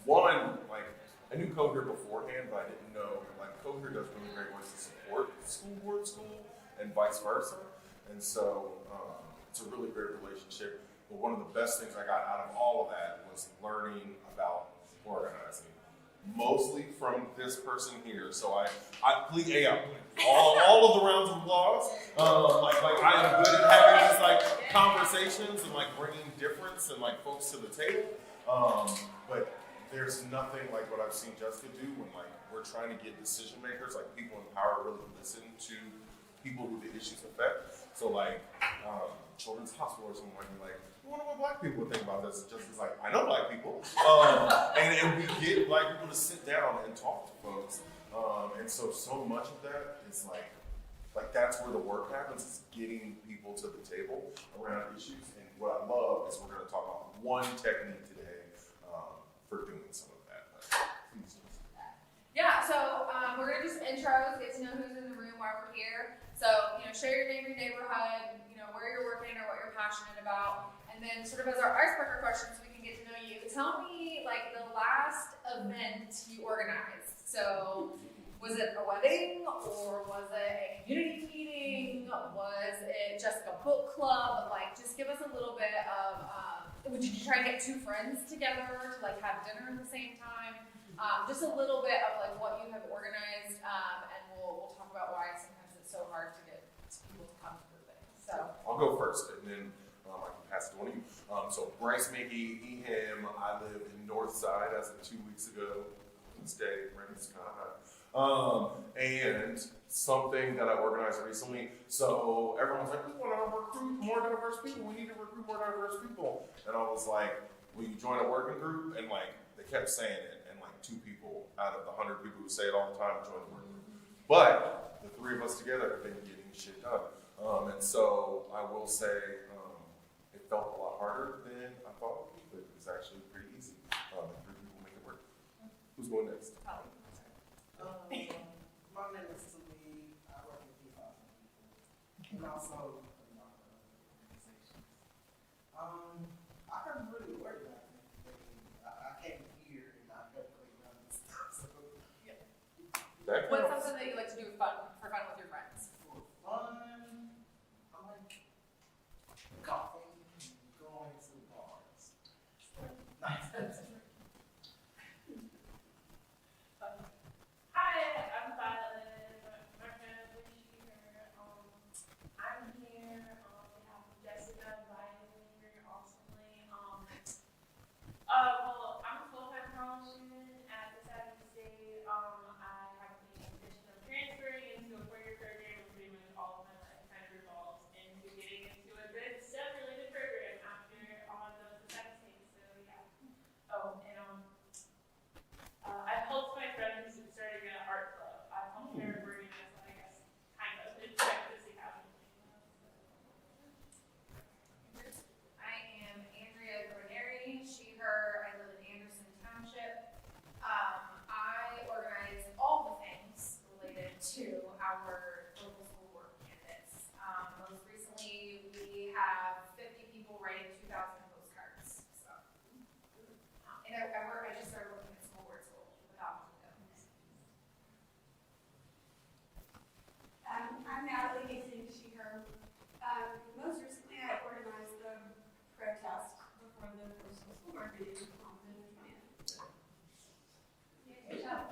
one, like, I knew Cohere beforehand, but I didn't know, like, Cohere does really great ways to support school board school and vice versa. And so it's a really great relationship. But one of the best things I got out of all of that was learning about organizing. Mostly from this person here. So I please, all of the rounds of applause. Like I am good at having these like conversations and like bringing difference and like folks to the table. But there's nothing like what I've seen Jessica do when like we're trying to get decision makers, like people in power, really listen to people who the issues affect. So like Children's Hospital or someone might be like, I wonder what black people would think about this. Just as like, I know black people. And we get black people to sit down and talk to folks. And so much of that is like that's where the work happens, is getting people to the table around issues. And what I love is we're going to talk about one technique today for doing some of that. Please. Yeah, so we're going to do some intros, get to know who's in the room while we're here. So, share your name, your neighborhood, where you're working or what you're passionate about. And then sort of as our icebreaker questions, we can get to know you. Tell me, like, the last event you organized. So, was it a wedding, or was it a community meeting? Was it just a book club? Like, just give us a little bit of, did you try to get two friends together to, like, have dinner at the same time? Just a little bit of, like, what you have organized, and we'll talk about why sometimes it's so hard to get people to come to the thing. So I'll go first, and then I can pass it on to you. So Bryce Mickey, he, him. I live in Northside as of 2 weeks ago. Wednesday, rain, sky high. And something that I organized recently. So everyone's like, we want to recruit more diverse people. We need to recruit more diverse people. And I was like, will you join a working group? And like they kept saying it, and like 2 people out of the 100 people who say it all the time join the working group. But the 3 of us together have been getting shit done. And so I will say it felt a lot harder than I thought, but it was actually pretty easy. 3 people make it work. Who's going next? My name is Sumi. I work with people and also organizations. I haven't really organized anything. I came here and I helped clean up and stuff. So yeah. what's something that you like to do for fun with your friends? For fun, I like golfing, going to bars. Nice. Hi, I'm Violet. My friend is here. I'm here on behalf of Jessica, invited me here awesomely. Well, I'm a full-time college student at the Saturday State. I have the intention of transferring into a 4-year program, and pretty much all of my life kind of revolves into getting into a good STEM-related program after all I'm done with the Saturday State. So yeah. Oh, and I've helped my friend who's starting an art club. I've helped her organize, I guess, kind of, in practicing how to I am Andrea Graneri, she, her. I live in Anderson Township. I organize all the things related to our local school board candidates. Most recently, we have 50 people writing 2,000 postcards. So, and I just started looking at school board school without them. I'm Natalie Hastings, she, her. Most recently, I organized the protest before the postal school board meeting on the 20th. Good job.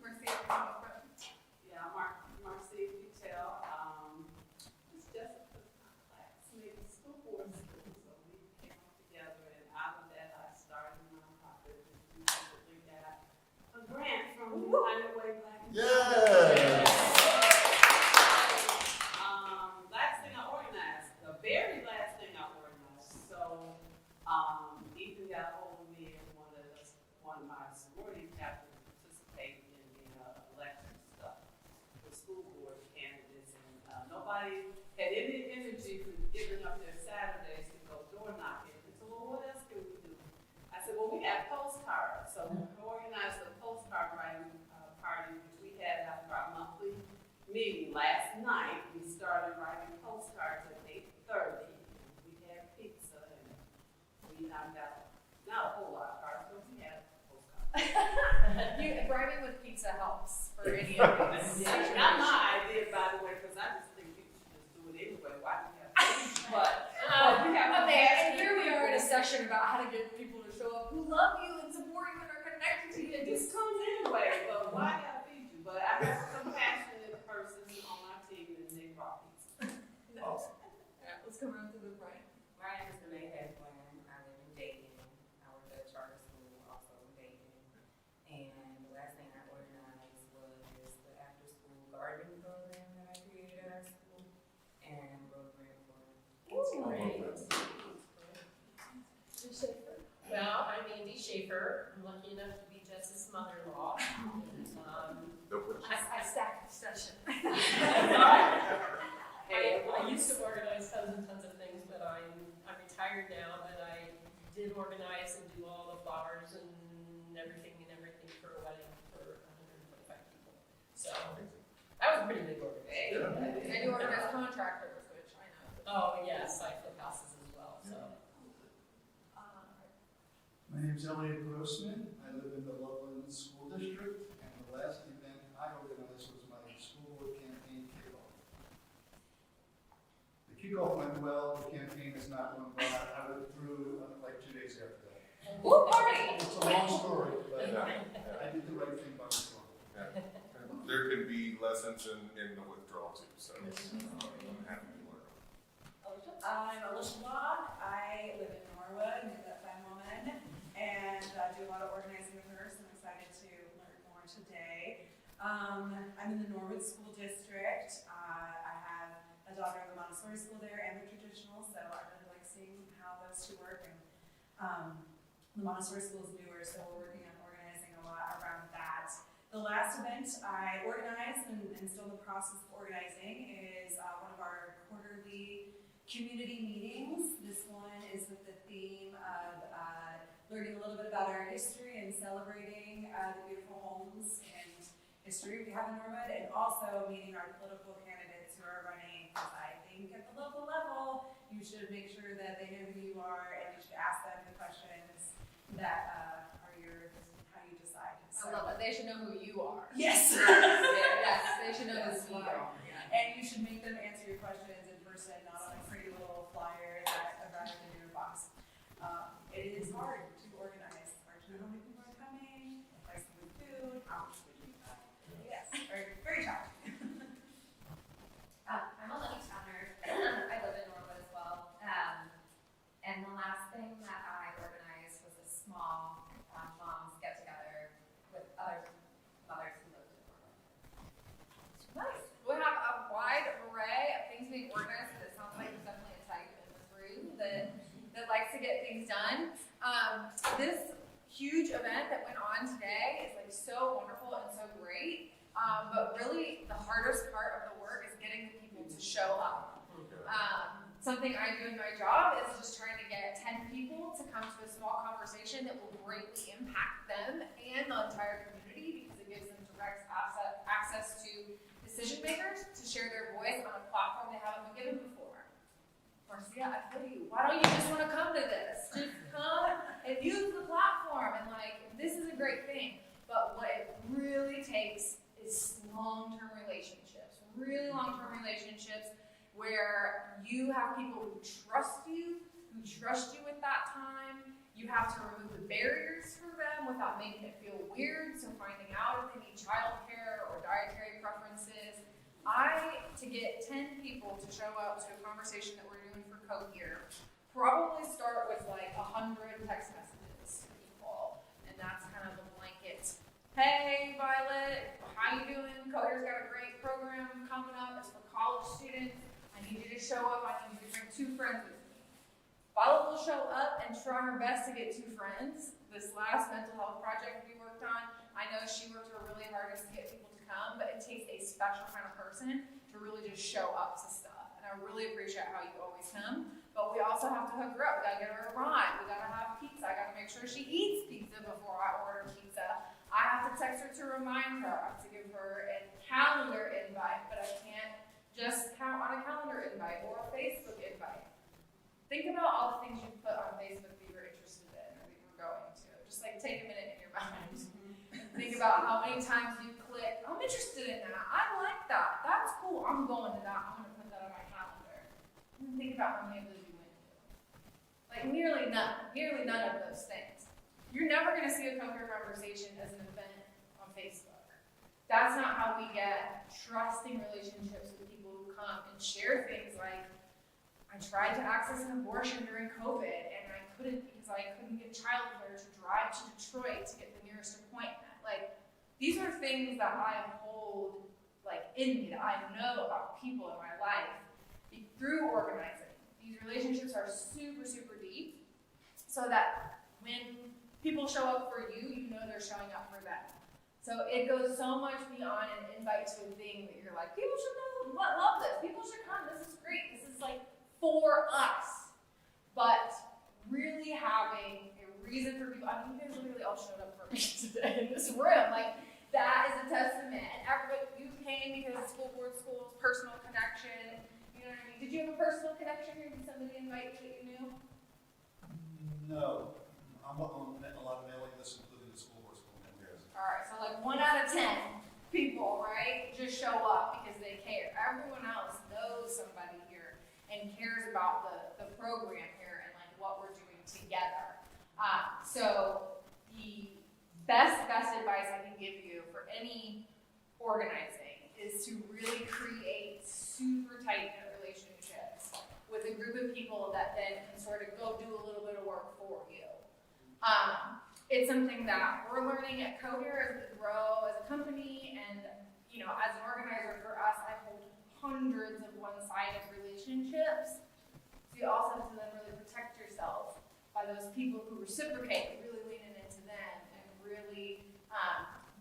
Mercy, Yeah, Marcy Patel. It's just a classmate school board school, so we came up together, and out of that, I started a nonprofit. We recently got a grant from the United Way Black and Yeah. Last thing I organized, the very last thing I organized. So, Ethan got hold of me and wanted one of my sorority captains to participate in the election stuff for school board candidates, and nobody had any energy for giving up their Saturdays to go door knocking. And so, well, what else can we do? I said, well, we have postcards, so we organized a postcard writing party, which we had after our monthly meeting last night. We started writing postcards at 8:30. We had pizza, and we knocked out not a whole lot of cards, but we organize and do all the flowers and everything for a wedding for 125 people. So that was a pretty big organization. And you organize contractors, which I know. Oh yes, I flip houses as well. So. My name is Elliot Grossman. I live in the Loveland School District, and the last event I organized was my school board campaign kickoff. The kickoff went well, the campaign has not gone well. I went through like 2 days after that. Woo party! It's a long story, but Yeah. I did the right thing by myself. Yeah. There can be lessons in the withdrawal too, so I'm happy to learn. I'm Alicia Locke. I live in Norwood, I'm a fine woman, and do a lot of organizing with her, so I'm excited to learn more today. I'm in the Norwood School District. I have a daughter in the Montessori school there and the traditional, so I really like seeing how those two work. And the Montessori school is newer, so we're working on organizing a lot around that. The last event I organized and still in the process of organizing is one of our quarterly community meetings. This one is with the theme of learning a little bit about our history and celebrating the beautiful homes and history we have in Norwood, and also meeting our political candidates who are running, because I think at the local level, you should make sure that they know who you are, and you should ask them the questions that are how you decide. I love it. They should know who you are. Yes. Yes, they should know Yes, who you are. And you should make them answer your questions in person, not on a pretty little flyer that arrived in your box. It is hard to organize. Hard to know how many people are coming, price of food, how much food you buy. Yes, very, very challenging. I'm Eleni Towner. I live in Norwood as well. And the last thing that I organized was a small moms get together with other mothers who lived in Norwood. Nice. We have a wide array of things being organized, and it sounds like there's definitely a type in this room that likes to get things done. This huge event that went on today is like so wonderful and so great. But really, the hardest part of the work is getting the people to show up. Something I do in my job is just trying to get 10 people to come to a small conversation that will greatly impact them and the entire community, because it gives them direct access to decision makers to share their voice on a platform they haven't been given before. Marcia, I tell you, why don't you just want to come to this? Just come and use the platform, and like, this is a great thing. But what it really takes is long-term relationships, really long-term relationships where you have people who trust you with that time. You have to remove the barriers for them without making it feel weird. So finding out if they need childcare or dietary preferences. To get 10 people to show up to a conversation that we're doing for Cohere, probably start with like 100 text messages to people. And that's kind of the blanket. Hey, Violet, how you doing? Cohere's got a great program coming up. It's for college students. I need you to show up. I need you to bring 2 friends with me. Violet will show up and try her best to get 2 friends. This last mental health project we worked on, I know she worked her really hardest to get people to come, but it takes a special kind of person to really just show up to stuff. And I really appreciate how you always come. But we also have to hook her up. We gotta get her a ride. We gotta have pizza. I gotta make sure she eats pizza before I order pizza. I have to text her to remind her. I have to give her a calendar invite, but I can't just count on a calendar invite or a Facebook invite. Think about all the things you put on Facebook that you're interested in or that you're going to. Just like take a minute in your mind. Think about how many times you click, I'm interested in that. I like that. That's cool. I'm going to that. I'm going to put that on my calendar. And think about how many of those you went to. Like nearly none. Nearly none of those things. You're never going to see a Cohere conversation as an event on Facebook. That's not how we get trusting relationships with people who come and share things like, I tried to access an abortion during COVID and I couldn't because I couldn't get childcare to drive to Detroit to get the nearest appointment. Like, these are things that I hold like in me, that I know about people in my life through organizing. These relationships are super, super deep, so that when people show up for you, you know they're showing up for them. So it goes so much beyond an invite to a thing that you're like, people should know, love this. People should come. This is great. This is like for us. But really having reason for people, I mean, you guys literally all showed up for me today in this room. Like, that is a testament. And everybody, you came because of school board schools, personal connection. You know what I mean? Did you have a personal connection here? Did somebody invite you that you knew? No, I'm on a lot of mailing lists, including the school board school members. All right, so like 1 out of 10 people, right, just show up because they care. Everyone else knows somebody here and cares about the program here and like what we're doing together. So the best advice I can give you for any organizing is to really create super tight knit relationships with a group of people that then can sort of go do a little bit of work for you. It's something that we're learning at Cohere as we grow as a company, and you know, as an organizer for us, I hold hundreds of one-sided relationships. So you also have to then really protect yourself by those people who reciprocate, really leaning into them and really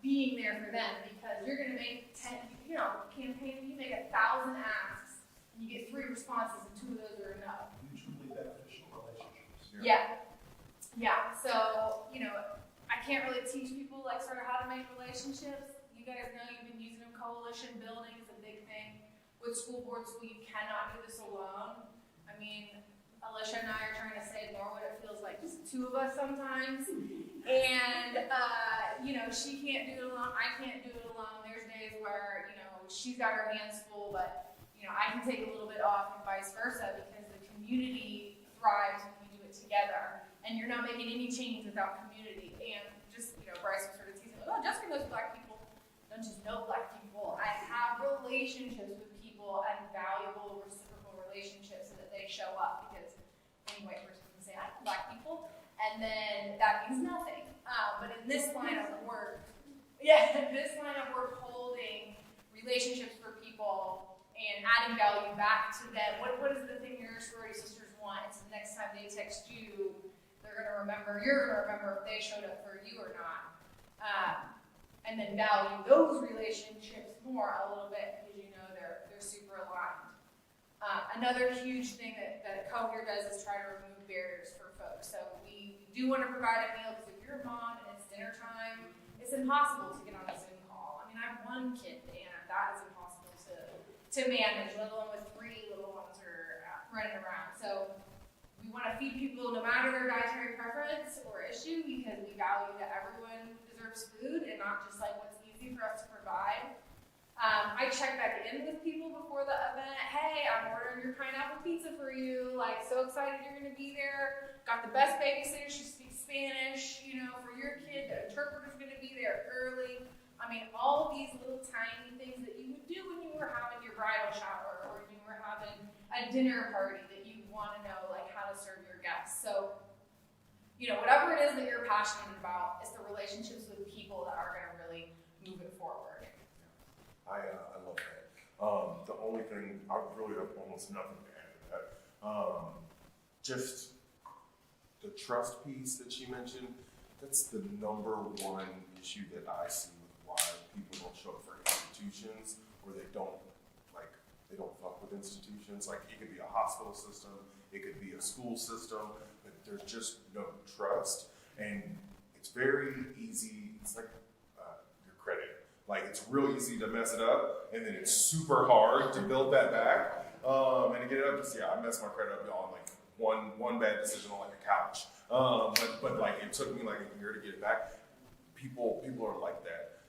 being there for them, because you're going to make 10, you know, campaign, you make 1,000 asks, and you get 3 responses, and 2 of those are a no. Mutually beneficial relationships. Yeah. Yeah, so, you know, I can't really teach people like sort of how to make relationships. You guys know you've been using them. Coalition building is a big thing. With school board school, you cannot do this alone. I mean, Alicia and I are trying to say more what it feels like, just 2 of us sometimes. And, you know, she can't do it alone, I can't do it alone. There's days where, you know, she's got her hands full, but, you know, I can take a little bit off and vice versa, because the community thrives when we do it together. And you're not making any change without community. And just, you know, Bryce was sort of teasing, oh, Jessica knows Black people. Don't just know Black people. I have relationships with people and valuable reciprocal relationships so that they show up. Because any white person can say, I know Black people, and then that means nothing. But in this line of work, holding relationships for people and adding value back to them. What is the thing your sorority sisters want? It's the next time they text you, you're gonna remember if they showed up for you or not. And then value those relationships more a little bit, because you know they're super aligned. Another huge thing that Cohere does is try to remove barriers for folks. So we do want to provide a meal, because if you're a mom and it's dinner time, it's impossible to get on a Zoom call. I mean, I have 1 kid, and that is impossible to manage, let alone with 3 little ones who are running around. So we want to feed people no matter their dietary preference or issue, because we value that everyone deserves food and not just like what's easy for us to provide. I check back in with people before the event. Hey, I'm ordering your pineapple pizza for you. Like, so excited you're going to be there. Got the best babysitter. She speaks Spanish. You know, for your kid, the interpreter's going to be there early. I mean, all of these little tiny things that you would do when you were having your bridal shower or when you were having a dinner party that you want to know, like, how to serve your guests. So, you know, whatever it is that you're passionate about, it's the relationships with people that are going to really move it forward. I love that. The only thing, I really have almost nothing to add to that. Just the trust piece that she mentioned, that's the #1 issue that I see with why people don't show up for institutions, or they don't fuck with institutions. Like, it could be a hospital system, it could be a school system, but there's just no trust. And it's very easy, it's like your credit. Like, it's real easy to mess it up, and then it's super hard to build that back. And to get it up, just, I messed my credit up, y'all, on like one bad decision on like a couch. But like, it took me like a year to get it back. People are like that.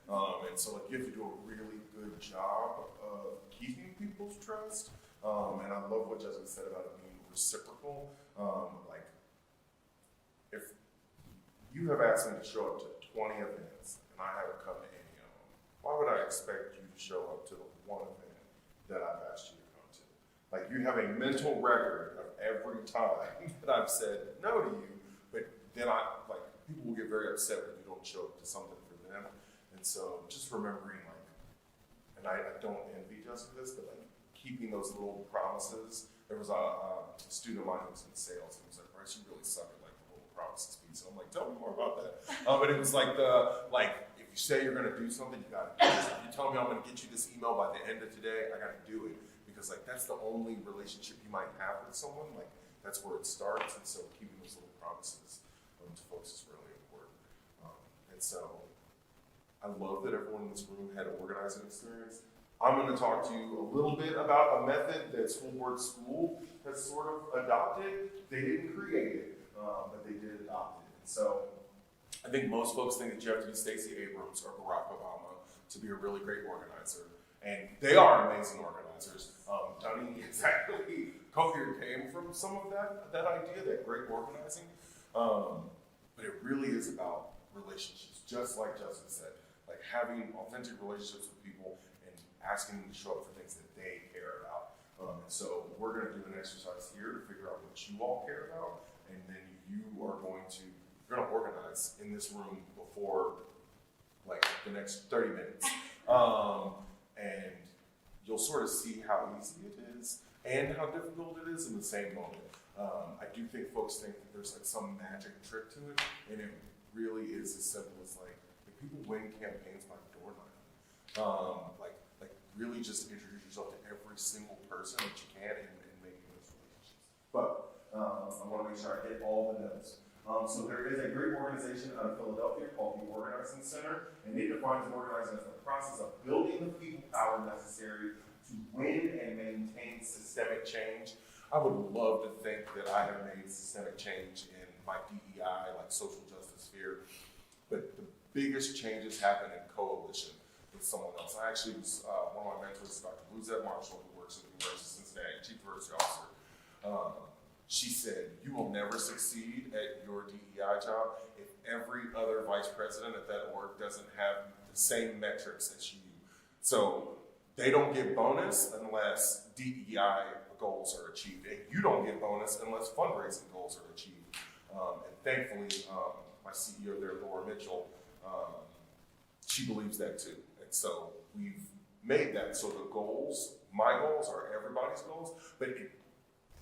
And so like, you have to do a really good job of keeping people's trust. And I love what Jessica said about it being reciprocal. Like, if you have asked me to show up to 20 events and I haven't come to any of them, why would I expect you to show up to the 1 event that I've asked you to come to? Like, you have a mental record of every time that I've said no to you, but then people will get very upset when you don't show up to something for them. And so just remembering, like, and I don't envy Jessica this, but like keeping those little promises. There was a student of mine who was in sales, and he was like, Bryce, you really suck at like the little promises piece. And I'm like, tell me more about that. But it was like if you say you're gonna do something, you gotta do it. If you tell me I'm gonna get you this email by the end of today, I gotta do it. Because like, that's the only relationship you might have with someone. Like, that's where it starts. And so keeping those little promises to folks is really important. And so I love that everyone in this room had organizing experience. I'm going to talk to you a little bit about a method that School Board School has sort of adopted. They didn't create it, but they did adopt it. And so I think most folks think that you have to be Stacey Abrams or Barack Obama to be a really great organizer. And they are amazing organizers. Dunning exactly, Cohere came from some of that idea, that great organizing. But it really is about relationships, just like Justin said, like having authentic relationships with people and asking them to show up for things that they care about. And so we're going to do an exercise here to figure out what you all care about, and then you're going to organize in this room before like the next 30 minutes. And you'll sort of see how easy it is and how difficult it is in the same moment. I do think folks think that there's like some magic trick to it, and it really is as simple as like people win campaigns by door knocking. Like really just introduce yourself to every single person that you can and making those relationships. But I want to make sure I hit all the notes. So there is a great organization out of Philadelphia called the Organizing Center, and it defines organizing as the process of building the people power necessary to win and maintain systemic change. I would love to think that I have made systemic change in my DEI, like social justice sphere, but the biggest changes happen in coalition with someone else. I actually was, one of my mentors, Dr. Luzette Marshall, who works at the University of Cincinnati, Chief Diversity Officer. She said, you will never succeed at your DEI job if every other vice president at that org doesn't have the same metrics as you. So they don't get bonus unless DEI goals are achieved, and you don't get bonus unless fundraising goals are achieved. And thankfully, my CEO there, Laura Mitchell, she believes that too. And so we've made that so the goals, my goals are everybody's goals, but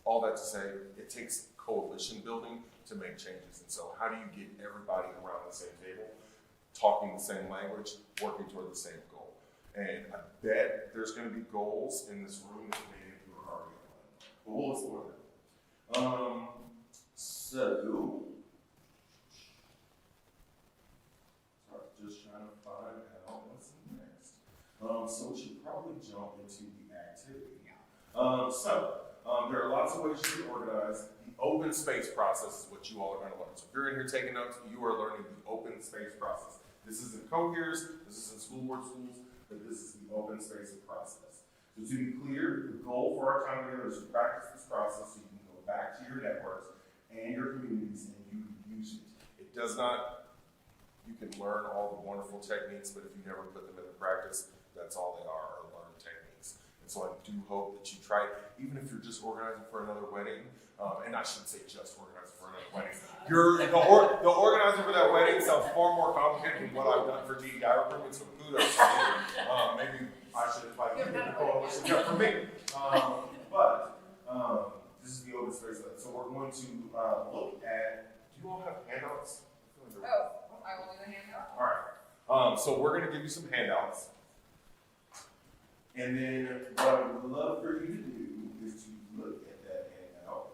all that to say, it takes coalition building to make changes. And so how do you get everybody around the same table, talking the same language, working toward the same goal? And I bet there's going to be goals in this room that maybe you are already on. But we'll explore that. So, just trying to find out what's next. So we should probably jump into the activity. There are lots of ways you can organize. The open space process is what you all are going to learn. So if you're in here taking notes, you are learning the open space process. This isn't Cohere's, this isn't School Board Schools, but this is the open space process. So to be clear, the goal for our time together is to practice this process so you can go back to your networks and your communities and you can use it. It does not, you can learn all the wonderful techniques, but if you never put them into practice, that's all they are learned techniques. And so I do hope that you try it, even if you're just organizing for another wedding, and I shouldn't say just organizing for another wedding. The organizer for that wedding sounds far more complicated than what I've done for DEI recruitment, so kudos to you. Maybe I should invite you to the coalition for me. But this is the open space. So we're going to look at, do you all have handouts? I will do the handout. All right. So we're going to give you some handouts. And then what I would love for you to do is to look at that handout.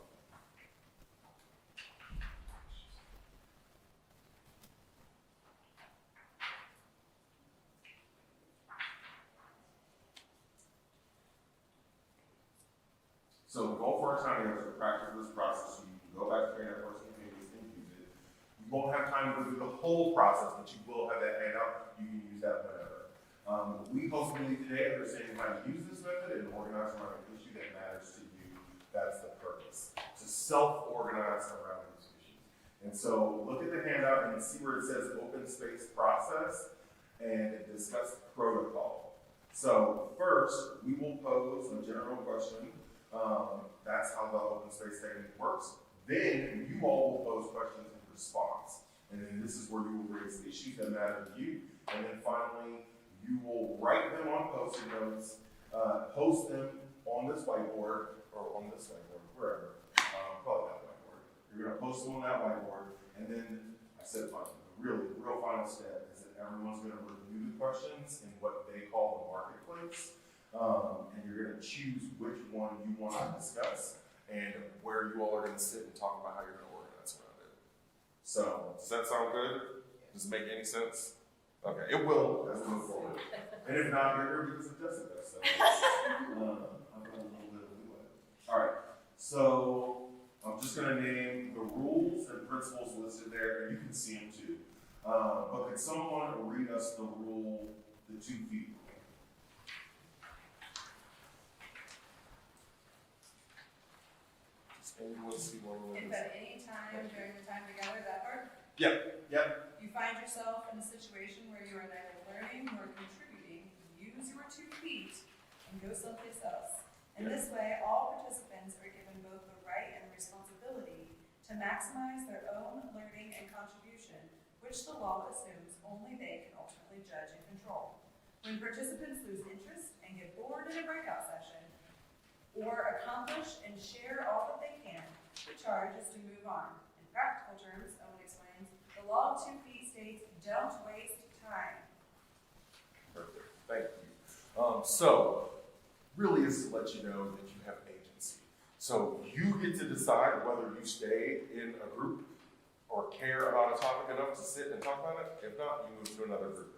So the goal for our time here is to practice this process so you can go back to your networks and communities and use it. You won't have time to go through the whole process, but you will have that handout. You can use that whenever. We hopefully today understand how to use this method and organize around an issue that matters to you. That's the purpose. To self-organize around these issues. And so look at the handout and see where it says open space process and discuss protocol. So first, we will pose a general question. That's how the open space technique works. Then you all will pose questions in response. And then this is where you will raise issues that matter to you. And then finally, you will write them on Post-it notes, post them on this whiteboard, or on this whiteboard, wherever, probably that whiteboard. You're going to post them on that whiteboard, and then, I said the real final step is that everyone's going to review the questions in what they call the marketplace, and you're going to choose which one you want to discuss, and where you all are going to sit and talk about how you're going to organize around it. So, does that sound good? Does it make any sense? Okay, it will as we move forward. And if not, you're here because of Jessica, so. I've got a little bit of leeway. All right, so I'm just gonna name the rules and principles listed there, and you can see them too. But could someone read us the rule, the 2 feet rule? Does anyone see one of If those? at any time during the time together, that part, Yep. you find yourself in a situation where you are neither learning nor contributing, use your 2 feet and go someplace else. In this way, all participants are given both the right and responsibility to maximize their own learning and contribution, which the law assumes only they can ultimately judge and control. When participants lose interest and get bored in a breakout session, or accomplish and share all that they can, the charge is to move on. In practical terms, Owen explains, the law of 2 feet states, don't waste time. Perfect, thank you. So, really is to let you know that you have agency. So you get to decide whether you stay in a group or care about a topic enough to sit and talk about it. If not, you move to another group.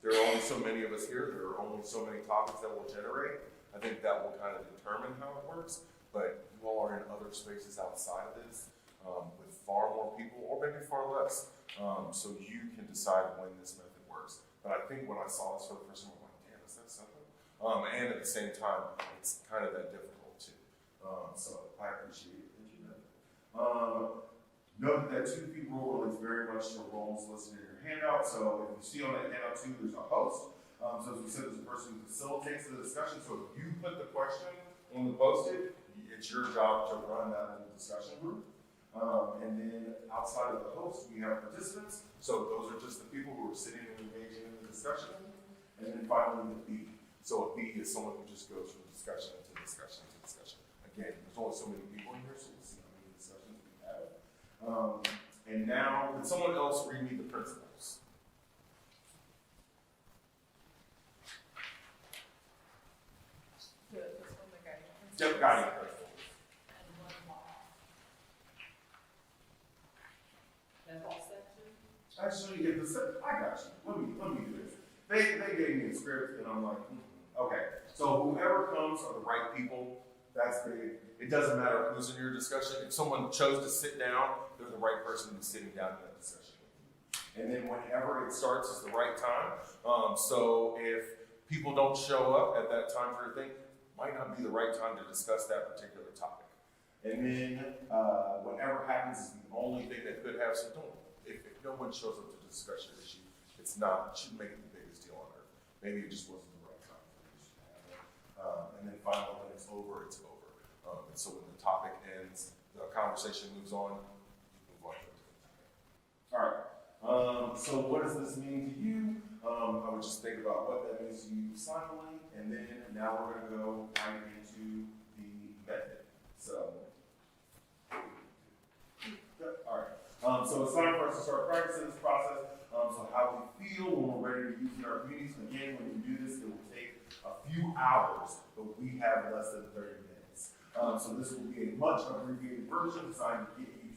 There are only so many of us here. There are only so many topics that will generate. I think that will kind of determine how it works. But you all are in other spaces outside of this with far more people or maybe far less. So you can decide when this method works. But I think when I saw this for the first time, I'm like, damn, is that simple? And at the same time, it's kind of that difficult too. So I appreciate that you know that. Note that 2 feet rule relates very much to roles listed in your handout. So if you see on that handout too, there's a host. So as we said, there's a person who facilitates the discussion. So if you put the question on the post-it, it's your job to run that little discussion group. And then outside of the host, we have participants. So those are just the people who are sitting and engaging in the discussion. And then finally, the B. So a B is someone who just goes from discussion to discussion to discussion. Again, there's only so many people in here, so we'll see how many discussions we have. And now, can someone else read me the principles? Yep, guiding principles. That whole section? Actually, if I got you. Let me do this. They gave me a script, and I'm like, okay. So whoever comes are the right people. That's big. It doesn't matter who's in your discussion. If someone chose to sit down, they're the right person to be sitting down in that discussion. And then whenever it starts is the right time. So if people don't show up at that time for a thing, might not be the right time to discuss that particular topic. And then whatever happens is the only thing that could have. So don't. If no one shows up to discuss your issue, it shouldn't make it the biggest deal on earth. Maybe it just wasn't the right time for you to have it. And then finally, when it's over, it's over. And so when the topic ends, the conversation moves on, you move on to the next topic. All right. So what does this mean to you? I would just think about what that means to you silently, and then now we're going to go right into the method. So, all right. So it's time for us to start practicing this process. So how we feel when we're ready to use it in our communities. Again, when you do this, it will take a few hours, but we have less than 30 minutes. So this will be a much abbreviated version designed to get you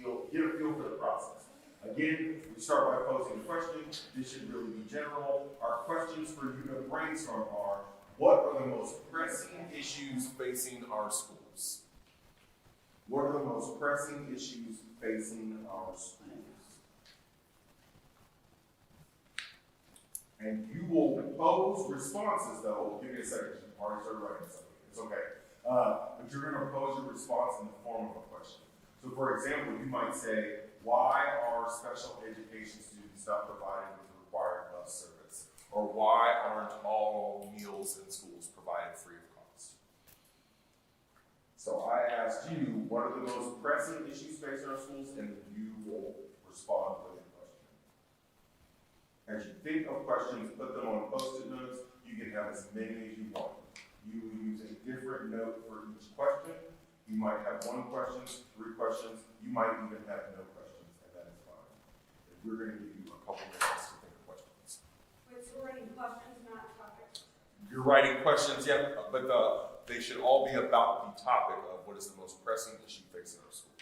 to get a feel for the process. Again, we start by posing a question. This should really be general. Our questions for you to brainstorm are, what are the most pressing issues facing our schools? What are the most pressing issues facing our schools? And you will pose responses, though. Give me a second. You already started writing something. It's okay. But you're going to pose your response in the form of a question. So, for example, you might say, why are special education students not provided with required bus service? Or why aren't all meals in schools provided free of cost? So I asked you, what are the most pressing issues facing our schools? And you will respond with a question. As you think of questions, put them on Post-it notes. You can have as many as you want. You will use a different note for each question. You might have 1 question, 3 questions. You might even have no questions, and that is fine. And we're going to give you a couple minutes to think of questions. Wait, so we're writing questions, not topics? You're writing questions, yeah, but they should all be about the topic of what is the most pressing issue facing our schools.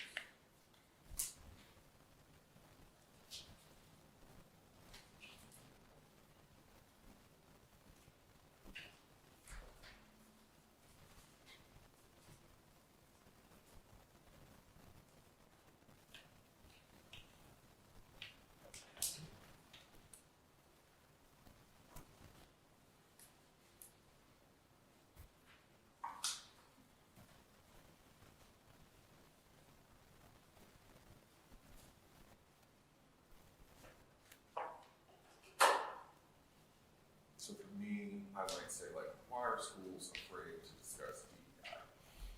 I might say, like, why are schools afraid to discuss DEI?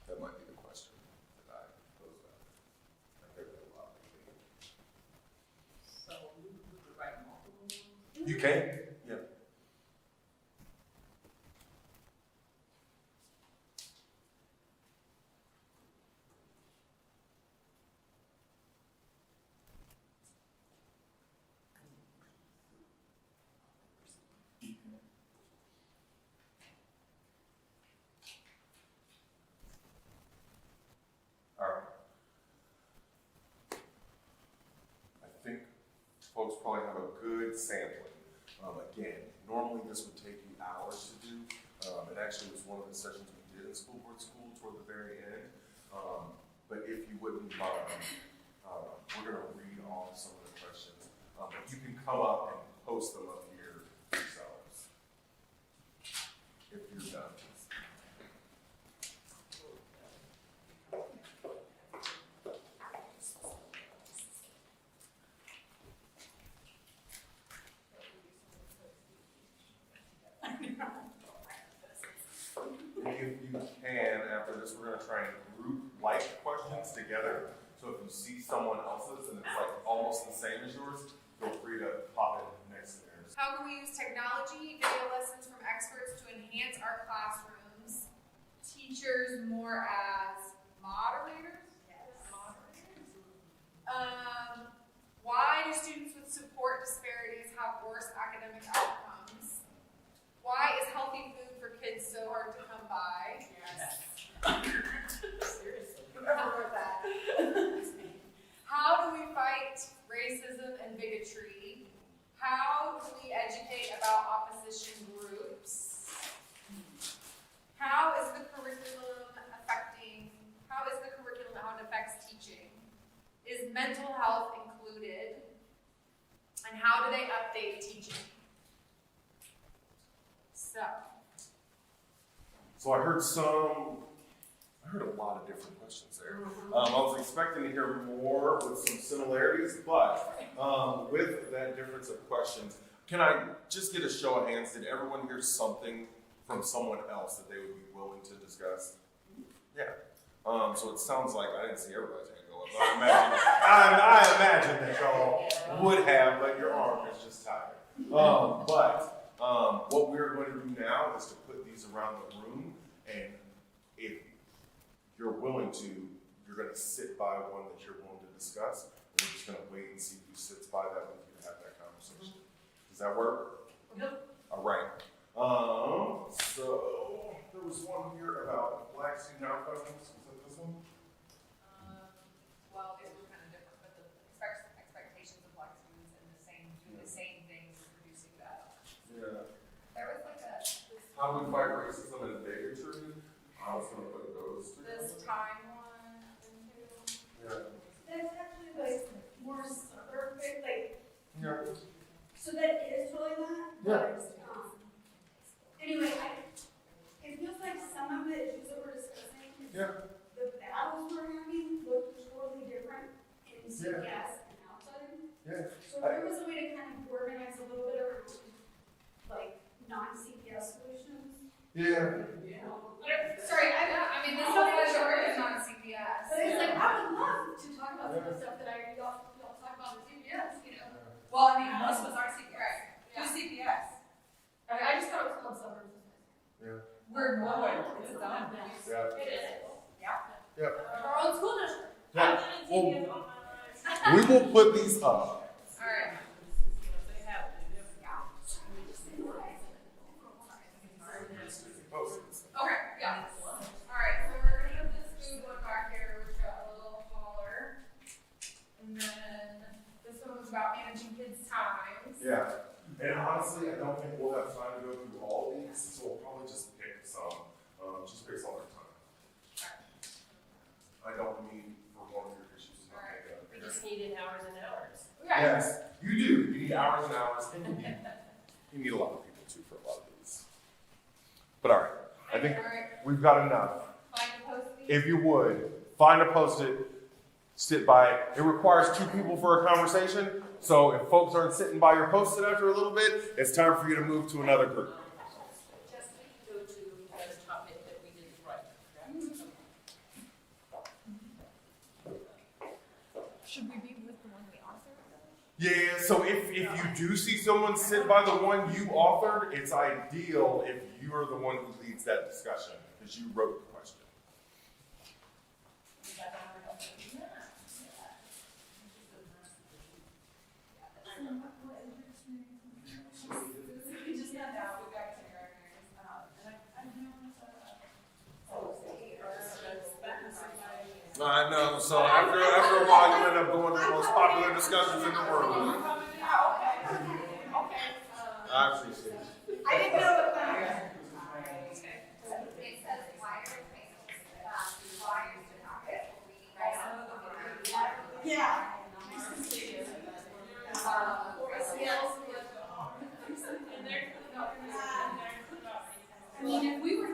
That might be the question that I pose back. I think that a lot of people. So we could write multiple ones. You can, yeah. All right. I think folks probably have a good sampling. Again, normally this would take you hours to do. It actually was one of the sessions we did in school board school toward the very end. But if you wouldn't mind, we're going to read off some of the questions. But you can come up and post them up here yourselves if you're done. If you can, after this, we're going to try and group like questions together. So if you see someone else's and it's like almost the same as yours, feel free to pop it next to theirs. How can we use technology, video lessons from experts to enhance our classrooms? Teachers more as moderators? Yes. Why do students with support disparities have worse academic outcomes? Why is healthy food for kids so hard to come by? Yes. Seriously. Whoever wrote that. How do we fight racism and bigotry? How do we educate about opposition groups? How is the curriculum how it affects teaching? Is mental health included? And how do they update teaching? So I heard a lot of different questions there. I was expecting to hear more with some similarities, but with that difference of questions, can I just get a show of hands? Did everyone hear something from someone else that they would be willing to discuss? Yeah. So it sounds like I didn't see everybody's hand go up, but I imagine that y'all would have, but your arm is just tired. What we're going to do now is to put these around the room, and if you're willing to, you're going to sit by one that you're willing to discuss, and we're just going to wait and see who sits by that with you to have that conversation. Does that work? Yep. All right. So there was one here about Black student outcomes. Was that this one? Well, it was kind of different, but the expectations of Black students and doing the same things and producing that. Yeah. There was like a, How do we fight racism and bigotry? I was going to put those two. This time one and two. Yeah. That's actually like more perfect, like, Yeah. so that is totally that. Yeah. But, anyway, it feels like some of the issues that we're discussing, Yeah. the battles we're having look totally different in CPS and outside. Yeah. So if there was a way to kind of organize a little bit around, like, non-CPS solutions, Yeah. you know. Sorry, I mean, this whole session is not CPS. But it's like, I would love to talk about some of the stuff that y'all talk about in CPS, you know. Well, I mean, most of us are CPS. Right. Who's CPS? I just thought it was called suburbs. Yeah. We're normal. It's a dumb. Yeah. It is. Yeah. Our own school district. Yeah. I've been in CPS all my life. We will put these up. All right. They have to. Okay, yeah. All right, so we're gonna put this food one back here, which got a little taller. And then this one was about managing kids' times. Yeah. And honestly, I don't think we'll have time to go through all of these, so we'll probably just pick some, just based on our time. I don't mean for one of your issues to not make it up. We just needed hours and hours. Okay. Yes, you do. You need hours and hours, and you need a lot of people too for a lot of these. But all right, I think All right, we've got enough. find a post-it. If you would, find a post-it, sit by it. It requires two people for a conversation, so if folks aren't sitting by your post-it after a little bit, it's time for you to move to another group. Yeah, so if you do see someone sit by the one you authored, it's ideal if you are the one who leads that discussion because you wrote the question. We just found out we got kindergartners, and I don't know I know. So after a while, you end up going to the most popular discussions in the world. I appreciate it. I didn't know what that was. It says wired wires to pocket, reading right on. Yeah. I mean, if we were.